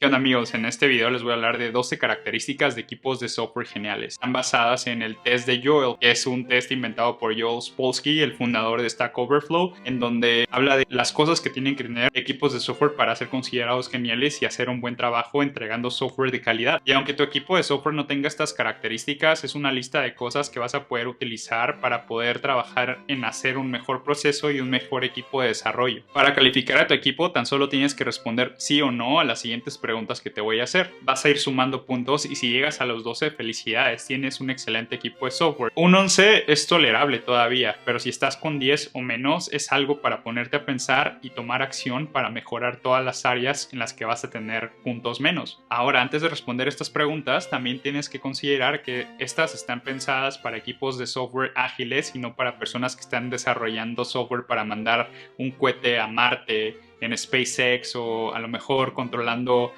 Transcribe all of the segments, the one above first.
¿Qué onda amigos? En este video les voy a hablar de 12 características de equipos de software geniales. Están basadas en el test de Joel, que es un test inventado por Joel Spolsky, el fundador de Stack Overflow, en donde habla de las cosas que tienen que tener equipos de software para ser considerados geniales y hacer un buen trabajo entregando software de calidad. Y aunque tu equipo de software no tenga estas características, es una lista de cosas que vas a poder utilizar para poder trabajar en hacer un mejor proceso y un mejor equipo de desarrollo. Para calificar a tu equipo, tan solo tienes que responder sí o no a las siguientes preguntas que te voy a hacer. Vas a ir sumando puntos y si llegas a los 12, felicidades, tienes un excelente equipo de software. Un 11 es tolerable todavía, pero si estás con 10 o menos es algo para ponerte a pensar y tomar acción para mejorar todas las áreas en las que vas a tener puntos menos. Ahora, antes de responder estas preguntas, también tienes que considerar que estas están pensadas para equipos de software ágiles y no para personas que están desarrollando software para mandar un cohete a Marte en SpaceX o a lo mejor controlando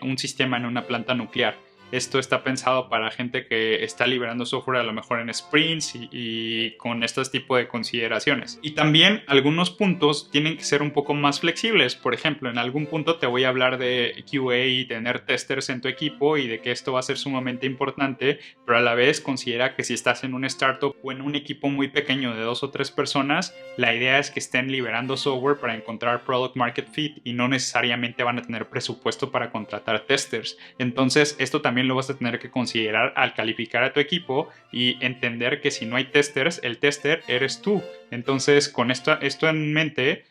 un sistema en una planta nuclear. Esto está pensado para gente que está liberando software a lo mejor en sprints y con estos tipos de consideraciones. Y también algunos puntos tienen que ser un poco más flexibles. Por ejemplo, en algún punto te voy a hablar de QA y tener testers en tu equipo y de que esto va a ser sumamente importante, pero a la vez considera que si estás en un startup o en un equipo muy pequeño de 2 o 3 personas, la idea es que estén liberando software para encontrar product market fit y no necesariamente van a tener presupuesto para contratar testers. Entonces, esto también lo vas a tener que considerar al calificar a tu equipo y entender que si no hay testers, el tester eres tú. Entonces, con esto en mente,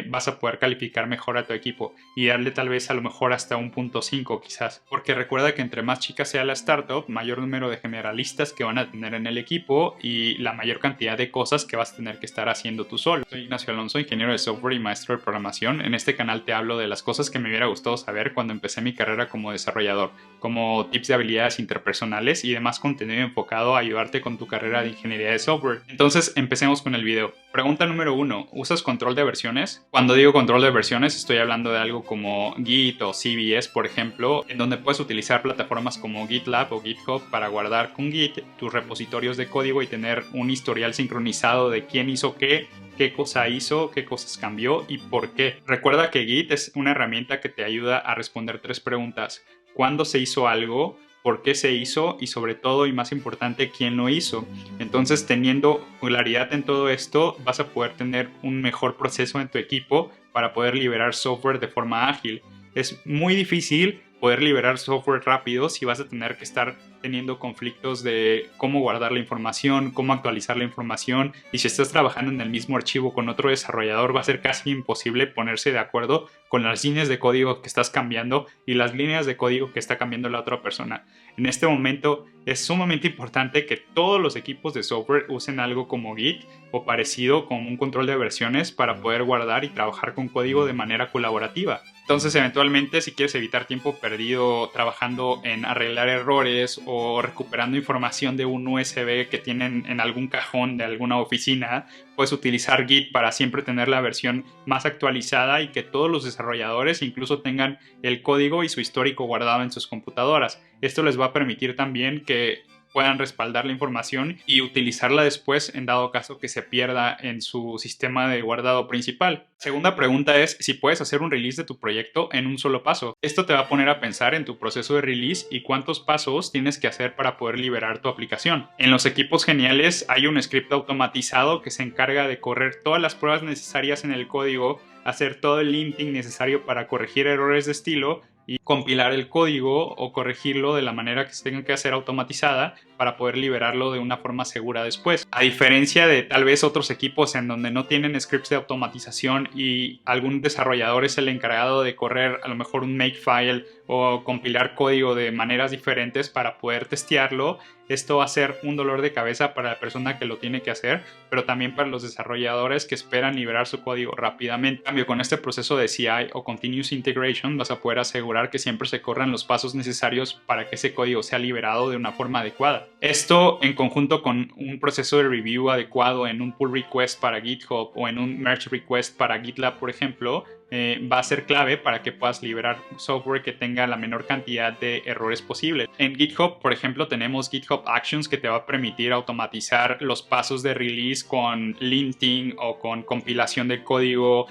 vas a poder calificar mejor a tu equipo y darle tal vez a lo mejor hasta un 0.5 quizás, porque recuerda que entre más chica sea la startup, mayor número de generalistas que van a tener en el equipo y la mayor cantidad de cosas que vas a tener que estar haciendo tú solo. Soy Ignacio Alonso, ingeniero de software y maestro de programación. En este canal te hablo de las cosas que me hubiera gustado saber cuando empecé mi carrera como desarrollador, como tips de habilidades interpersonales y demás contenido enfocado a ayudarte con tu carrera de ingeniería de software. Entonces empecemos con el video. Pregunta número 1. ¿Usas control de versiones? Cuando digo control de versiones estoy hablando de algo como Git o CVS, por ejemplo, en donde puedes utilizar plataformas como GitLab o GitHub para guardar con Git tus repositorios de código y tener un historial sincronizado de quién hizo qué cosa hizo, qué cosas cambió y por qué. Recuerda que Git es una herramienta que te ayuda a responder 3 preguntas. ¿Cuándo se hizo algo? ¿Por qué se hizo? Y sobre todo, y más importante, ¿quién lo hizo? Entonces, teniendo claridad en todo esto, vas a poder tener un mejor proceso en tu equipo para poder liberar software de forma ágil. Es muy difícil poder liberar software rápido si vas a tener que estar teniendo conflictos de cómo guardar la información, cómo actualizar la información, y si estás trabajando en el mismo archivo con otro desarrollador va a ser casi imposible ponerse de acuerdo con las líneas de código que estás cambiando y las líneas de código que está cambiando la otra persona. En este momento es sumamente importante que todos los equipos de software usen algo como Git o parecido como un control de versiones para poder guardar y trabajar con código de manera colaborativa. Entonces, eventualmente, si quieres evitar tiempo perdido trabajando en arreglar errores o recuperando información de un USB que tienen en algún cajón de alguna oficina, puedes utilizar Git para siempre tener la versión más actualizada y que todos los desarrolladores incluso tengan el código y su histórico guardado en sus computadoras. Esto les va a permitir también que puedan respaldar la información y utilizarla después en dado caso que se pierda en su sistema de guardado principal. Segunda pregunta es si puedes hacer un release de tu proyecto en un solo paso. Esto te va a poner a pensar en tu proceso de release y cuántos pasos tienes que hacer para poder liberar tu aplicación. En los equipos geniales hay un script automatizado que se encarga de correr todas las pruebas necesarias en el código, hacer todo el linting necesario para corregir errores de estilo y compilar el código o corregirlo de la manera que se tenga que hacer automatizada para poder liberarlo de una forma segura después. A diferencia de tal vez otros equipos en donde no tienen scripts de automatización y algún desarrollador es el encargado de correr a lo mejor un makefile o compilar código de maneras diferentes para poder testearlo, esto va a ser un dolor de cabeza para la persona que lo tiene que hacer, pero también para los desarrolladores que esperan liberar su código rápidamente. En cambio, con este proceso de CI o Continuous Integration vas a poder asegurar que siempre se corran los pasos necesarios para que ese código sea liberado de una forma adecuada. Esto en conjunto con un proceso de review adecuado en un pull request para GitHub o en un merge request para GitLab, por ejemplo, va a ser clave para que puedas liberar software que tenga la menor cantidad de errores posible. En GitHub, por ejemplo, tenemos GitHub Actions que te va a permitir automatizar los pasos de release con linting o con compilación de código,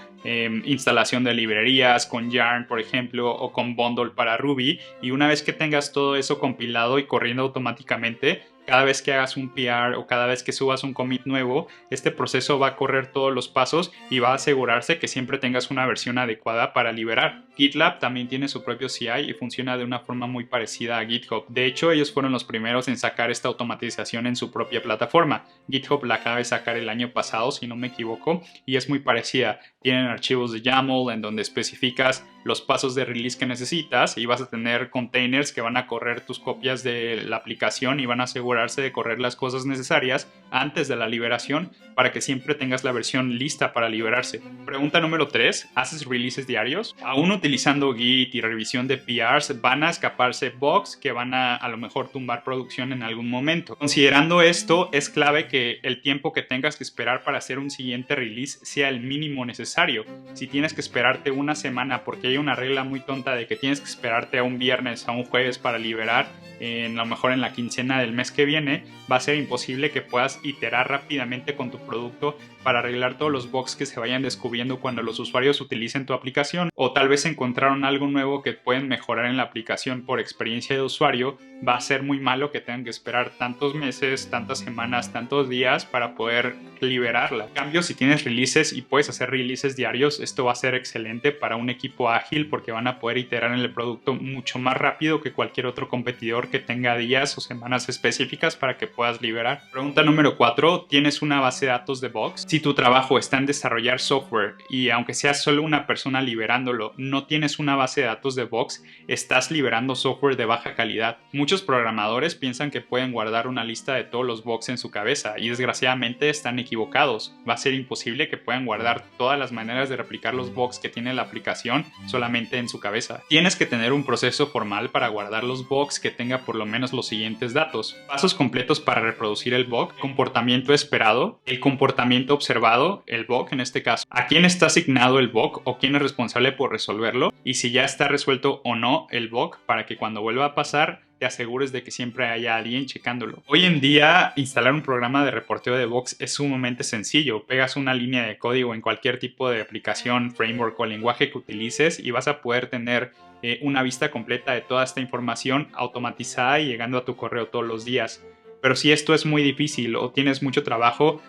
instalación de librerías, con Yarn, por ejemplo, o con Bundle para Ruby. Y una vez que tengas todo eso compilado y corriendo automáticamente, cada vez que hagas un PR o cada vez que subas un commit nuevo, este proceso va a correr todos los pasos y va a asegurarse que siempre tengas una versión adecuada para liberar. GitLab también tiene su propio CI y funciona de una forma muy parecida a GitHub. De hecho, ellos fueron los primeros en sacar esta automatización en su propia plataforma. GitHub la acaba de sacar el año pasado, si no me equivoco, y es muy parecida. Tienen archivos de YAML en donde especificas los pasos de release que necesitas y vas a tener containers que van a correr tus copias de la aplicación y van a asegurarse de correr las cosas necesarias antes de la liberación para que siempre tengas la versión lista para liberarse. Pregunta número 3. ¿Haces releases diarios? Aún utilizando Git y revisión de PRs, van a escaparse bugs que van a lo mejor tumbar producción en algún momento. Considerando esto, es clave que el tiempo que tengas que esperar para hacer un siguiente release sea el mínimo necesario. Si tienes que esperarte una semana porque hay una regla muy tonta de que tienes que esperarte a un viernes, a un jueves para liberar, a lo mejor en la quincena del mes que viene, va a ser imposible que puedas iterar rápidamente con tu producto para arreglar todos los bugs que se vayan descubriendo cuando los usuarios utilicen tu aplicación, o tal vez encontraron algo nuevo que pueden mejorar en la aplicación por experiencia de usuario. Va a ser muy malo que tengan que esperar tantos meses, tantas semanas, tantos días para poder liberarla. En cambio, si tienes releases y puedes hacer releases diarios, esto va a ser excelente para un equipo ágil porque van a poder iterar en el producto mucho más rápido que cualquier otro competidor que tenga días o semanas específicas para que puedas liberar. Pregunta número 4. ¿Tienes una base de datos de bugs? Si tu trabajo está en desarrollar software y aunque seas solo una persona liberándolo, no tienes una base de datos de bugs, estás liberando software de baja calidad. Muchos programadores piensan que pueden guardar una lista de todos los bugs en su cabeza y desgraciadamente están equivocados. Va a ser imposible que puedan guardar todas las maneras de replicar los bugs que tiene la aplicación solamente en su cabeza. Tienes que tener un proceso formal para guardar los bugs que tenga por lo menos los siguientes datos: pasos completos para reproducir el bug, comportamiento esperado, el comportamiento observado, el bug en este caso, a quién está asignado el bug o quién es responsable por resolverlo, y si ya está resuelto o no el bug para que cuando vuelva a pasar te asegures de que siempre haya alguien checándolo. Hoy en día, instalar un programa de reporteo de bugs es sumamente sencillo. Pegas una línea de código en cualquier tipo de aplicación, framework o lenguaje que utilices y vas a poder tener una vista completa de toda esta información automatizada y llegando a tu correo todos los días. Pero si esto es muy difícil o tienes mucho trabajo,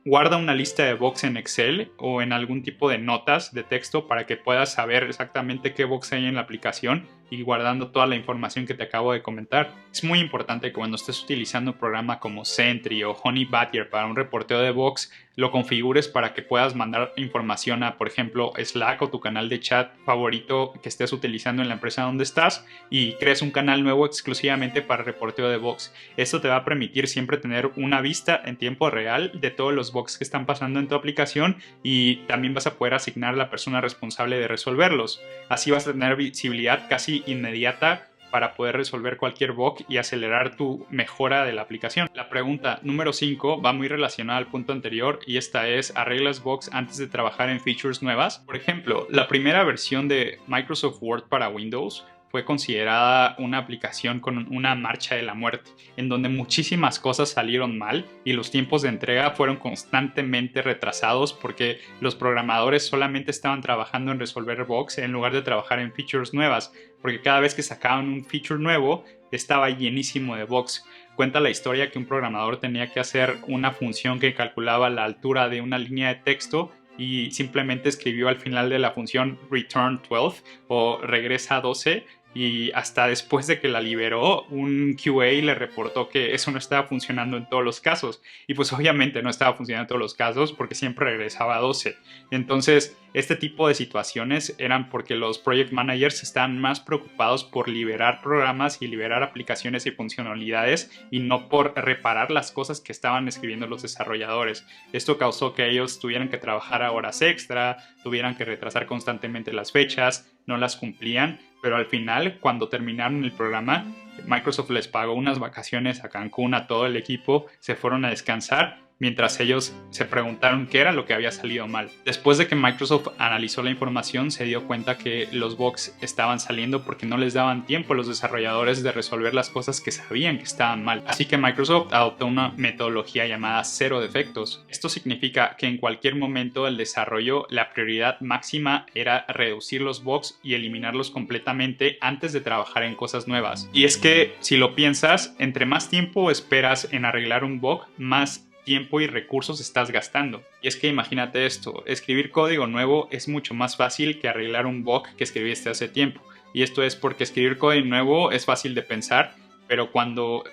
guarda una lista de bugs en Excel o en algún tipo de notas de texto para que puedas saber exactamente qué bugs hay en la aplicación y guardando toda la información que te acabo de comentar. Es muy importante que cuando estés utilizando un programa como Sentry o Honey Badger para un reporteo de bugs, lo configures para que puedas mandar información a, por ejemplo, Slack o tu canal de chat favorito que estés utilizando en la empresa donde estás y crees un canal nuevo exclusivamente para reporteo de bugs. Esto te va a permitir siempre tener una vista en tiempo real de todos los bugs que están pasando en tu aplicación y también vas a poder asignar a la persona responsable de resolverlos. Así vas a tener visibilidad casi inmediata para poder resolver cualquier bug y acelerar tu mejora de la aplicación. La pregunta número 5 va muy relacionada al punto anterior y esta es: ¿arreglas bugs antes de trabajar en features nuevas? Por ejemplo, la primera versión de Microsoft Word para Windows fue considerada una aplicación con una marcha de la muerte, en donde muchísimas cosas salieron mal y los tiempos de entrega fueron constantemente retrasados porque los programadores solamente estaban trabajando en resolver bugs en lugar de trabajar en features nuevas, porque cada vez que sacaban un feature nuevo estaba llenísimo de bugs. Cuenta la historia que un programador tenía que hacer una función que calculaba la altura de una línea de texto y simplemente escribió al final de la función return 12 o regresa 12, y hasta después de que la liberó, un QA le reportó que eso no estaba funcionando en todos los casos. Y pues obviamente no estaba funcionando en todos los casos porque siempre regresaba a 12. Entonces, este tipo de situaciones eran porque los project managers estaban más preocupados por liberar programas y liberar aplicaciones y funcionalidades y no por reparar las cosas que estaban escribiendo los desarrolladores. Esto causó que ellos tuvieran que trabajar a horas extra, tuvieran que retrasar constantemente las fechas, no las cumplían, pero al final, cuando terminaron el programa, Microsoft les pagó unas vacaciones a Cancún a todo el equipo, se fueron a descansar mientras ellos se preguntaron qué era lo que había salido mal. Después de que Microsoft analizó la información, se dio cuenta que los bugs estaban saliendo porque no les daban tiempo a los desarrolladores de resolver las cosas que sabían que estaban mal. Así que Microsoft adoptó una metodología llamada cero defectos. Esto significa que en cualquier momento del desarrollo la prioridad máxima era reducir los bugs y eliminarlos completamente antes de trabajar en cosas nuevas. Y es que si lo piensas, entre más tiempo esperas en arreglar un bug, más tiempo y recursos estás gastando. Y es que imagínate esto, escribir código nuevo es mucho más fácil que arreglar un bug que escribiste hace tiempo. Y esto es porque escribir código nuevo es fácil de pensar, pero cuando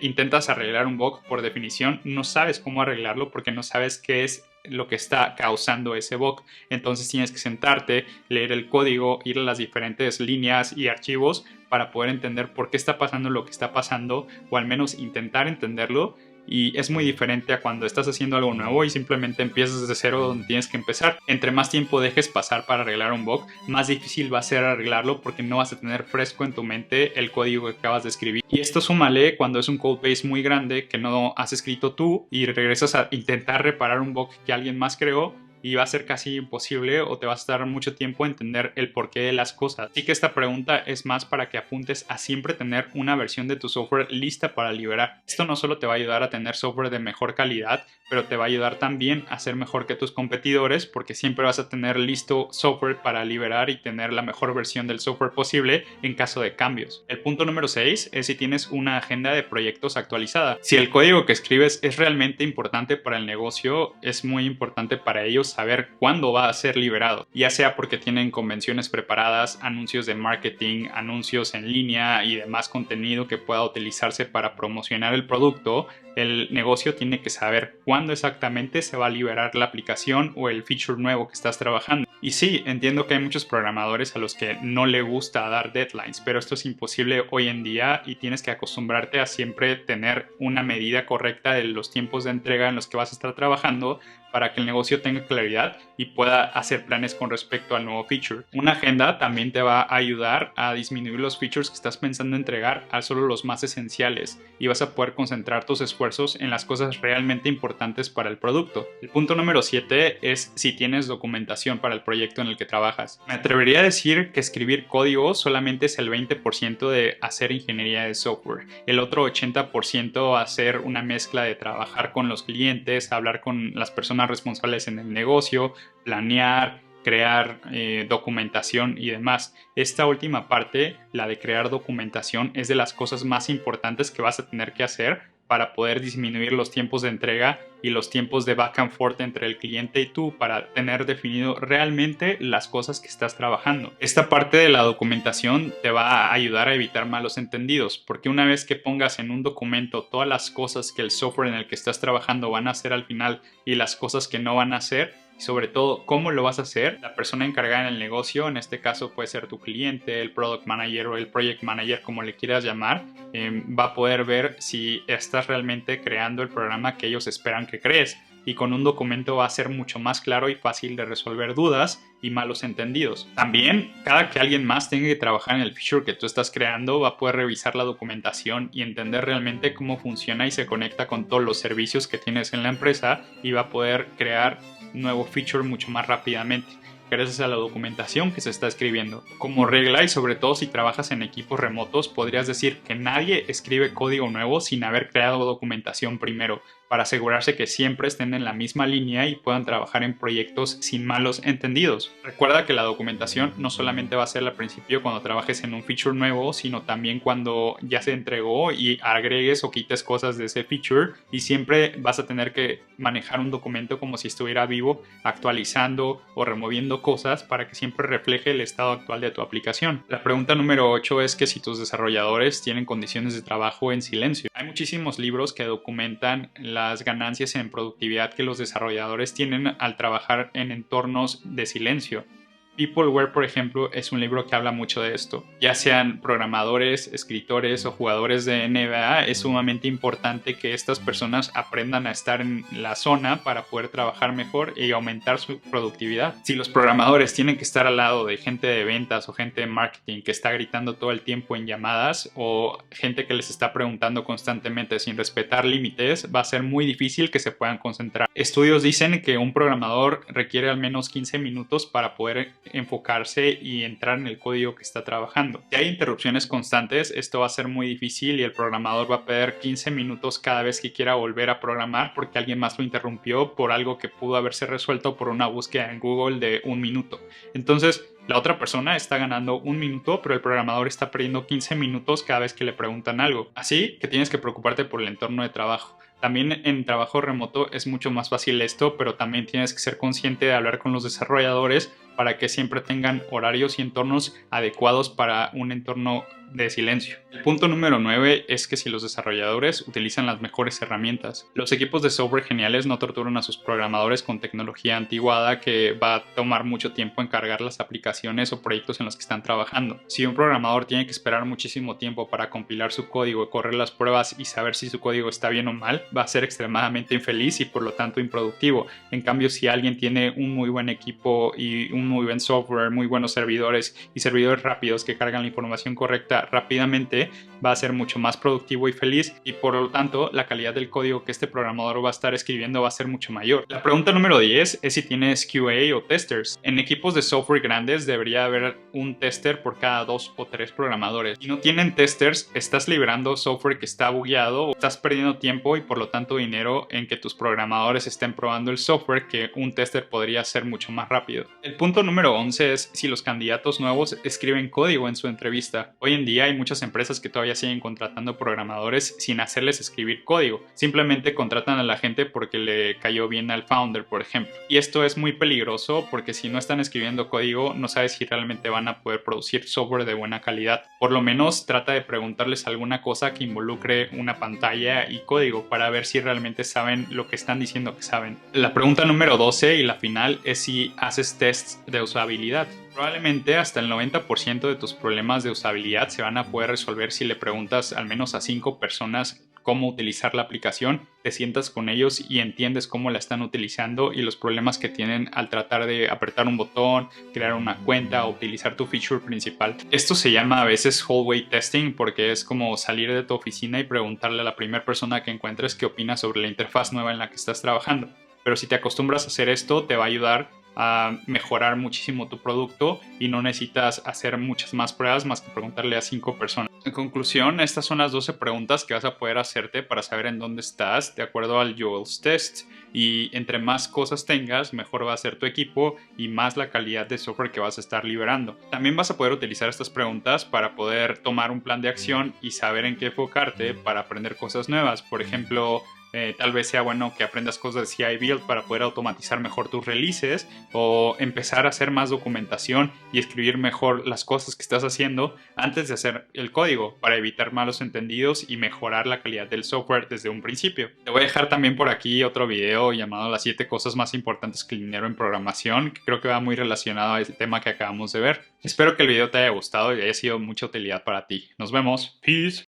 intentas arreglar un bug, por definición, no sabes cómo arreglarlo porque no sabes qué es lo que está causando ese bug. Entonces tienes que sentarte, leer el código, ir a las diferentes líneas y archivos para poder entender por qué está pasando lo que está pasando, o al menos intentar entenderlo. Y es muy diferente a cuando estás haciendo algo nuevo y simplemente empiezas desde cero donde tienes que empezar. Entre más tiempo dejes pasar para arreglar un bug, más difícil va a ser arreglarlo porque no vas a tener fresco en tu mente el código que acabas de escribir. Y esto súmale cuando es un codebase muy grande que no has escrito tú y regresas a intentar reparar un bug que alguien más creó, y va a ser casi imposible o te vas a dar mucho tiempo a entender el porqué de las cosas. Así que esta pregunta es más para que apuntes a siempre tener una versión de tu software lista para liberar. Esto no solo te va a ayudar a tener software de mejor calidad, pero te va a ayudar también a ser mejor que tus competidores, porque siempre vas a tener listo software para liberar y tener la mejor versión del software posible en caso de cambios. El punto número 6 es si tienes una agenda de proyectos actualizada. Si el código que escribes es realmente importante para el negocio, es muy importante para ellos saber cuándo va a ser liberado, ya sea porque tienen convenciones preparadas, anuncios de marketing, anuncios en línea y demás contenido que pueda utilizarse para promocionar el producto. El negocio tiene que saber cuándo exactamente se va a liberar la aplicación o el feature nuevo que estás trabajando. Y sí, entiendo que hay muchos programadores a los que no le gusta dar deadlines, pero esto es imposible hoy en día y tienes que acostumbrarte a siempre tener una medida correcta de los tiempos de entrega en los que vas a estar trabajando para que el negocio tenga claridad y pueda hacer planes con respecto al nuevo feature. Una agenda también te va a ayudar a disminuir los features que estás pensando entregar a solo los más esenciales y vas a poder concentrar tus esfuerzos en las cosas realmente importantes para el producto. El punto número 7 es si tienes documentación para el proyecto en el que trabajas. Me atrevería a decir que escribir código solamente es el 20% de hacer ingeniería de software. El otro 80% va a ser una mezcla de trabajar con los clientes, hablar con las personas responsables en el negocio, planear, crear documentación y demás. Esta última parte, la de crear documentación, es de las cosas más importantes que vas a tener que hacer para poder disminuir los tiempos de entrega y los tiempos de back and forth entre el cliente y tú, para tener definido realmente las cosas que estás trabajando. Esta parte de la documentación te va a ayudar a evitar malos entendidos, porque una vez que pongas en un documento todas las cosas que el software en el que estás trabajando van a hacer al final y las cosas que no van a hacer, y sobre todo cómo lo vas a hacer, la persona encargada en el negocio, en este caso puede ser tu cliente, el product manager o el project manager, como le quieras llamar, va a poder ver si estás realmente creando el programa que ellos esperan que crees. Y con un documento va a ser mucho más claro y fácil de resolver dudas y malos entendidos. También, cada que alguien más tenga que trabajar en el feature que tú estás creando, va a poder revisar la documentación y entender realmente cómo funciona y se conecta con todos los servicios que tienes en la empresa, y va a poder crear un nuevo feature mucho más rápidamente gracias a la documentación que se está escribiendo. Como regla, y sobre todo si trabajas en equipos remotos, podrías decir que nadie escribe código nuevo sin haber creado documentación primero, para asegurarse que siempre estén en la misma línea y puedan trabajar en proyectos sin malos entendidos. Recuerda que la documentación no solamente va a ser al principio cuando trabajes en un feature nuevo, sino también cuando ya se entregó y agregues o quites cosas de ese feature, y siempre vas a tener que manejar un documento como si estuviera vivo, actualizando o removiendo cosas para que siempre refleje el estado actual de tu aplicación. La pregunta número 8 es que si tus desarrolladores tienen condiciones de trabajo en silencio. Hay muchísimos libros que documentan las ganancias en productividad que los desarrolladores tienen al trabajar en entornos de silencio. Peopleware, por ejemplo, es un libro que habla mucho de esto. Ya sean programadores, escritores o jugadores de NBA, es sumamente importante que estas personas aprendan a estar en la zona para poder trabajar mejor y aumentar su productividad. Si los programadores tienen que estar al lado de gente de ventas o gente de marketing que está gritando todo el tiempo en llamadas o gente que les está preguntando constantemente sin respetar límites, va a ser muy difícil que se puedan concentrar. Estudios dicen que un programador requiere al menos 15 minutos para poder enfocarse y entrar en el código que está trabajando. Si hay interrupciones constantes, esto va a ser muy difícil y el programador va a perder 15 minutos cada vez que quiera volver a programar porque alguien más lo interrumpió por algo que pudo haberse resuelto por una búsqueda en Google de 1 minuto. Entonces, la otra persona está ganando 1 minuto, pero el programador está perdiendo 15 minutos cada vez que le preguntan algo. Así que tienes que preocuparte por el entorno de trabajo. También en trabajo remoto es mucho más fácil esto, pero también tienes que ser consciente de hablar con los desarrolladores para que siempre tengan horarios y entornos adecuados para un entorno de silencio. El punto número 9 es que si los desarrolladores utilizan las mejores herramientas. Los equipos de software geniales no torturan a sus programadores con tecnología antiguada que va a tomar mucho tiempo en cargar las aplicaciones o proyectos en los que están trabajando. Si un programador tiene que esperar muchísimo tiempo para compilar su código, correr las pruebas y saber si su código está bien o mal, va a ser extremadamente infeliz y por lo tanto improductivo. En cambio, si alguien tiene un muy buen equipo y un muy buen software, muy buenos servidores y servidores rápidos que cargan la información correcta rápidamente, va a ser mucho más productivo y feliz y por lo tanto la calidad del código que este programador va a estar escribiendo va a ser mucho mayor. La pregunta número 10 es si tienes QA o testers. En equipos de software grandes debería haber un tester por cada 2 o 3 programadores. Si no tienen testers, estás liberando software que está bugueado, estás perdiendo tiempo y por lo tanto dinero en que tus programadores estén probando el software que un tester podría hacer mucho más rápido. El punto número 11 es si los candidatos nuevos escriben código en su entrevista. Hoy en día hay muchas empresas que todavía siguen contratando programadores sin hacerles escribir código. Simplemente contratan a la gente porque le cayó bien al founder, por ejemplo. Y esto es muy peligroso porque si no están escribiendo código, no sabes si realmente van a poder producir software de buena calidad. Por lo menos trata de preguntarles alguna cosa que involucre una pantalla y código para ver si realmente saben lo que están diciendo que saben. La pregunta número 12 y la final es si haces tests de usabilidad. Probablemente hasta el 90% de tus problemas de usabilidad se van a poder resolver si le preguntas al menos a 5 personas cómo utilizar la aplicación, te sientas con ellos y entiendes cómo la están utilizando y los problemas que tienen al tratar de apretar un botón, crear una cuenta o utilizar tu feature principal. Esto se llama a veces hallway testing porque es como salir de tu oficina y preguntarle a la primera persona que encuentres qué opina sobre la interfaz nueva en la que estás trabajando. Pero si te acostumbras a hacer esto, te va a ayudar a mejorar muchísimo tu producto y no necesitas hacer muchas más pruebas más que preguntarle a 5 personas. En conclusión, estas son las 12 preguntas que vas a poder hacerte para saber en dónde estás de acuerdo al Joel's Test, y entre más cosas tengas, mejor va a ser tu equipo y más la calidad de software que vas a estar liberando. También vas a poder utilizar estas preguntas para poder tomar un plan de acción y saber en qué enfocarte para aprender cosas nuevas. Por ejemplo, tal vez sea bueno que aprendas cosas de CI Build para poder automatizar mejor tus releases o empezar a hacer más documentación y escribir mejor las cosas que estás haciendo antes de hacer el código para evitar malos entendidos y mejorar la calidad del software desde un principio. Te voy a dejar también por aquí otro video llamado las 7 cosas más importantes que el dinero en programación, que creo que va muy relacionado a este tema que acabamos de ver. Espero que el video te haya gustado y haya sido de mucha utilidad para ti. Nos vemos. Peace.